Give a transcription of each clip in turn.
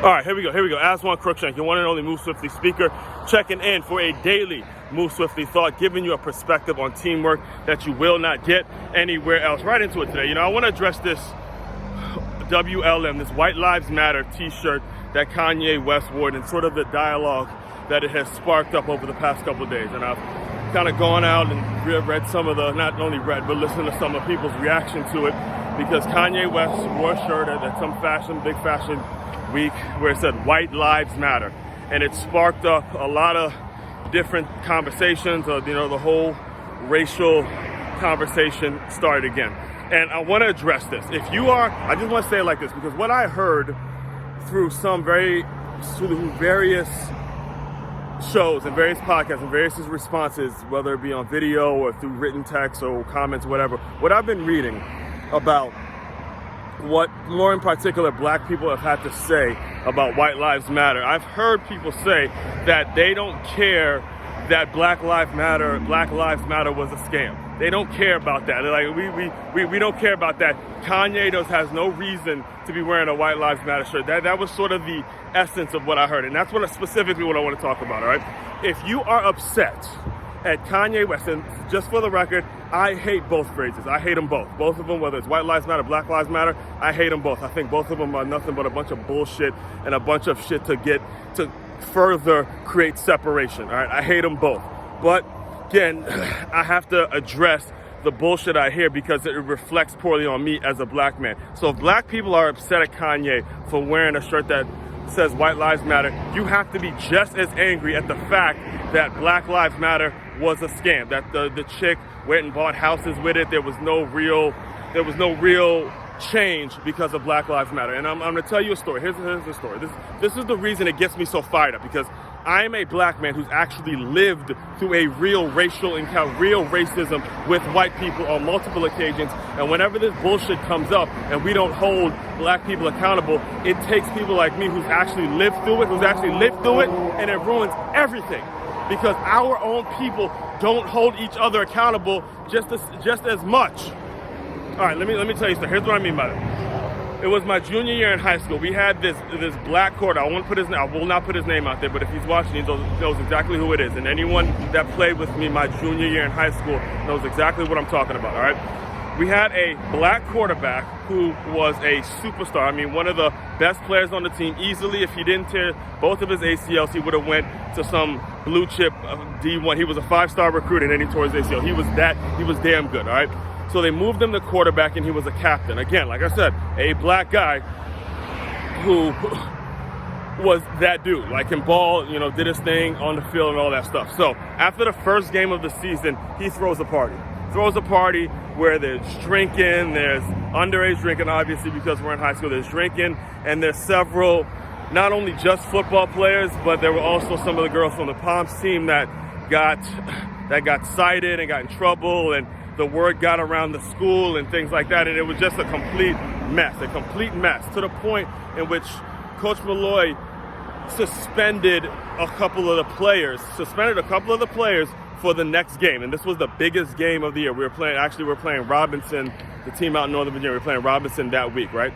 All right, here we go. Aswand Cruickshank, your one and only Move Swiftly speaker, checking in for a daily Move Swiftly thought, giving you a perspective on teamwork that you will not get anywhere else. Right into it today. I want to address this WLM, this White Lives Matter t-shirt that Kanye West wore, and sort of the dialogue that it has sparked up over the past couple of days. And I've kind of gone out and read some of the, not only read, but listened to some of people's reaction to it, because Kanye West wore a shirt at some big fashion week where it said White Lives Matter, and it sparked up a lot of different conversations. The whole racial conversation started again, and I want to address this. I just want to say it like this, because what I heard through various shows and various podcasts and various responses, whether it be on video or through written text or comments, whatever, what I've been reading about what more in particular black people have had to say about White Lives Matter. I've heard people say that they don't care that Black Lives Matter was a scam. They don't care about that. They're like, we don't care about that. Kanye has no reason to be wearing a White Lives Matter shirt. That was sort of the essence of what I heard, and that's specifically what I want to talk about, all right? If you are upset at Kanye West, and just for the record, I hate both phrases. I hate them both. Both of them, whether it's White Lives Matter, Black Lives Matter, I hate them both. I think both of them are nothing but a bunch of bullshit and a bunch of shit to further create separation, all right? I hate them both. But again, I have to address the bullshit I hear because it reflects poorly on me as a black man. So if black people are upset at Kanye for wearing a shirt that says White Lives Matter, you have to be just as angry at the fact that Black Lives Matter was a scam, that the chick went and bought houses with it. There was no real change because of Black Lives Matter. And I'm going to tell you a story. Here's the story. This is the reason it gets me so fired up, because I am a black man who's actually lived through a real racial encounter, real racism with white people on multiple occasions. And whenever this bullshit comes up and we don't hold black people accountable, it takes people like me who's actually lived through it, and it ruins everything. Because our own people don't hold each other accountable just as much. All right, let me tell you something. Here's what I mean by that. It was my junior year in high school. We had this black quarterback. I will not put his name out there, but if he's watching, he knows exactly who it is. And anyone that played with me my junior year in high school knows exactly what I'm talking about, all right? We had a black quarterback who was a superstar. I mean, one of the best players on the team. Easily, if he didn't tear both of his ACLs, he would have went to some blue chip D1. He was a 5-star recruit, and then he tore his ACL. He was damn good, all right? So they moved him to quarterback, and he was a captain. Again, like I said, a black guy who was that dude, like can ball, did his thing on the field and all that stuff. So after the first game of the season, he throws a party where there's drinking, there's underage drinking, obviously, because we're in high school. There's drinking, and there's several, not only just football players, but there were also some of the girls from the Palms team that got cited and got in trouble, and the word got around the school and things like that, and it was just a complete mess, to the point in which Coach Malloy suspended a couple of the players for the next game. And this was the biggest game of the year. We're playing Robinson, the team out in Northern Virginia. We're playing Robinson that week, right?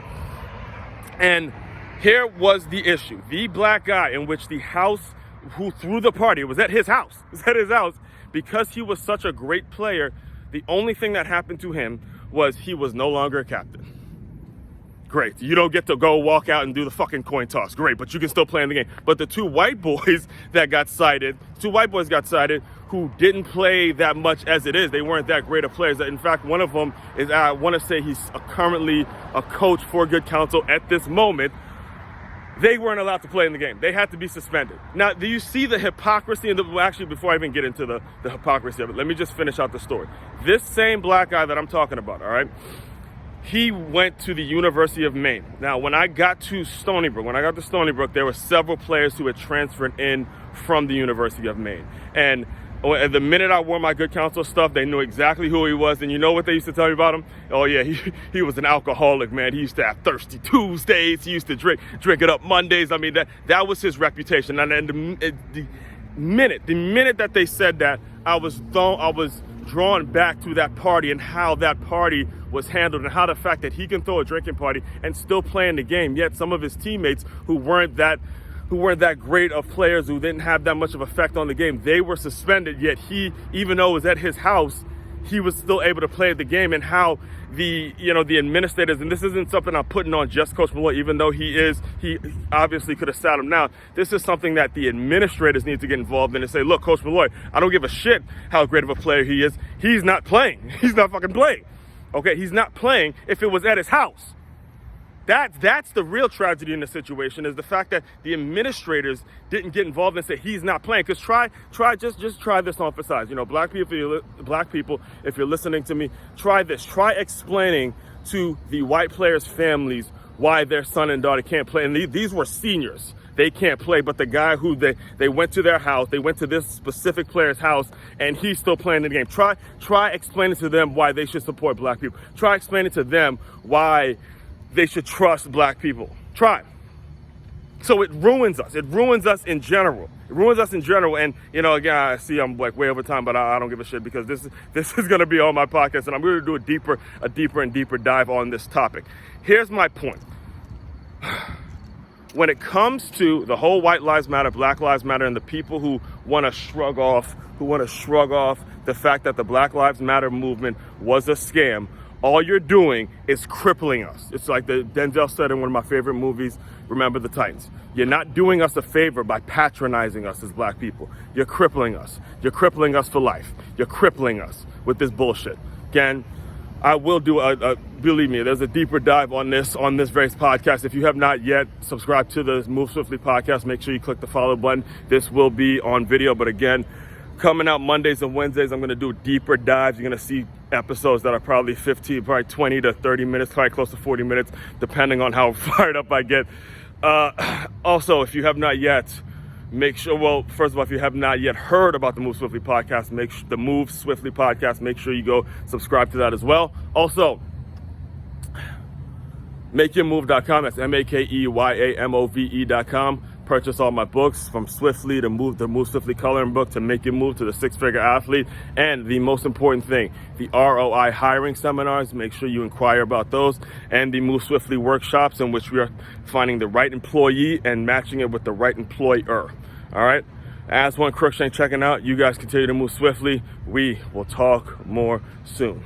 And here was the issue. The black guy in which the house who threw the party, it was at his house, because he was such a great player, the only thing that happened to him was he was no longer a captain. Great. You don't get to go walk out and do the fucking coin toss. Great, but you can still play in the game. But the two white boys got cited, who didn't play that much as it is. They weren't that great of players. In fact, one of them is, I want to say he's currently a coach for Good Counsel at this moment. They weren't allowed to play in the game. They had to be suspended. Now, do you see the hypocrisy? Actually, before I even get into the hypocrisy of it, let me just finish out the story. This same black guy that I'm talking about, all right, he went to the University of Maine. Now, when I got to Stony Brook, there were several players who had transferred in from the University of Maine. And the minute I wore my Good Counsel stuff, they knew exactly who he was. And you know what they used to tell me about him? Oh, yeah, he was an alcoholic, man. He used to have thirsty Tuesdays. He used to drink it up Mondays. I mean, that was his reputation. And the minute that they said that, I was drawn back to that party and how that party was handled and how the fact that he can throw a drinking party and still play in the game, yet some of his teammates who weren't that great of players, who didn't have that much of effect on the game, they were suspended, yet he, even though it was at his house, he was still able to play the game. And how the administrators, and this isn't something I'm putting on just Coach Malloy, even though he obviously could have sat him down. This is something that the administrators need to get involved in and say, look, Coach Malloy, I don't give a shit how great of a player he is. He's not playing. He's not fucking playing. Okay, he's not playing if it was at his house. That's the real tragedy in the situation, is the fact that the administrators didn't get involved and say he's not playing. Because just try this on for size. Black people, if you're listening to me, try this. Try explaining to the white players' families why their son and daughter can't play. And these were seniors. They can't play, but the guy who they went to their house, they went to this specific player's house, and he's still playing in the game. Try explaining to them why they should support black people. Try explaining to them why they should trust black people. Try. So it ruins us. It ruins us in general. It ruins us in general. And, again, I see I'm like way over time, but I don't give a shit, because this is going to be on my podcast, and I'm going to do a deeper and deeper dive on this topic. Here's my point. When it comes to the whole White Lives Matter, Black Lives Matter, and the people who want to shrug off the fact that the Black Lives Matter movement was a scam, all you're doing is crippling us. It's like Denzel said in one of my favorite movies, Remember the Titans. You're not doing us a favor by patronizing us as black people. You're crippling us. You're crippling us for life. You're crippling us with this bullshit. Again, I will do believe me, there's a deeper dive on this very podcast. If you have not yet subscribed to the Move Swiftly podcast, make sure you click the follow button. This will be on video, but again, coming out Mondays and Wednesdays, I'm going to do deeper dives. You're going to see episodes that are probably 20 to 30 minutes, probably close to 40 minutes, depending on how fired up I get. Also, if you have not yet, first of all, if you have not yet heard about the Move Swiftly podcast, make sure you go subscribe to that as well. Also, makeyourmove.com. That's MAKEYAMOVE.com. Purchase all my books, from Swiftly to Move Swiftly Coloring Book, to Make Your Move, to the Six-Figure Athlete, and the most important thing, the ROI hiring seminars. Make sure you inquire about those, and the Move Swiftly workshops, in which we are finding the right employee and matching it with the right employer. All right, Aswand Cruickshank checking out. You guys continue to move swiftly. We will talk more soon.